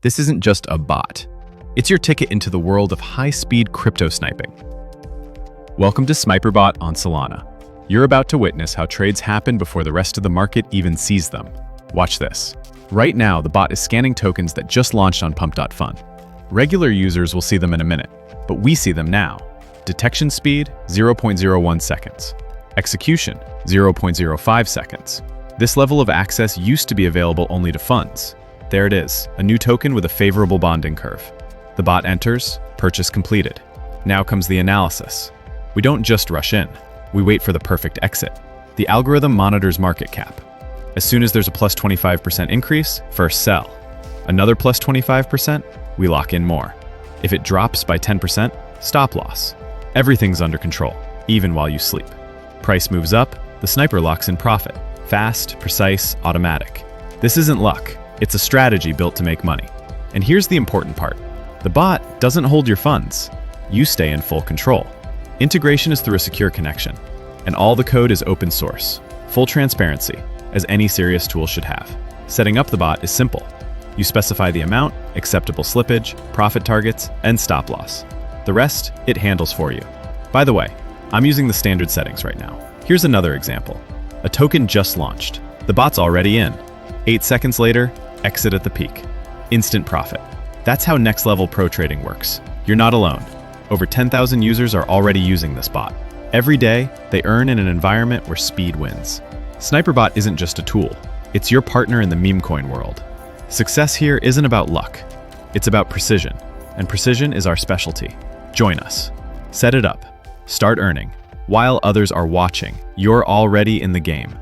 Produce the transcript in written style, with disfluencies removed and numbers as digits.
This isn't just a bot. It's your ticket into the world of high-speed crypto sniping. Welcome to SniperBot on Solana. You're about to witness how trades happen before the rest of the market even sees them. Watch this. Right now, the bot is scanning tokens that just launched on pump.fun. Regular users will see them in a minute, but we see them now. Detection speed, 0.01 seconds. Execution, 0.05 seconds. This level of access used to be available only to funds. There it is, a new token with a favorable bonding curve. The bot enters, purchase completed. Now comes the analysis. We don't just rush in, we wait for the perfect exit. The algorithm monitors market cap. As soon as there's a plus 25% increase, first sell. Another plus 25%, we lock in more. If it drops by 10%, stop loss. Everything's under control, even while you sleep. Price moves up, the sniper locks in profit. Fast, precise, automatic. This isn't luck, it's a strategy built to make money. And here's the important part. The bot doesn't hold your funds. You stay in full control. Integration is through a secure connection, and all the code is open source. Full transparency, as any serious tool should have. Setting up the bot is simple. You specify the amount, acceptable slippage, profit targets, and stop loss. The rest, it handles for you. By the way, I'm using the standard settings right now. Here's another example. A token just launched. The bot's already in. 8 seconds later, exit at the peak. Instant profit. That's how next-level pro trading works. You're not alone. Over 10,000 users are already using this bot. Every day, they earn in an environment where speed wins. SniperBot isn't just a tool. It's your partner in the memecoin world. Success here isn't about luck. It's about precision, and precision is our specialty. Join us. Set it up. Start earning. While others are watching, you're already in the game.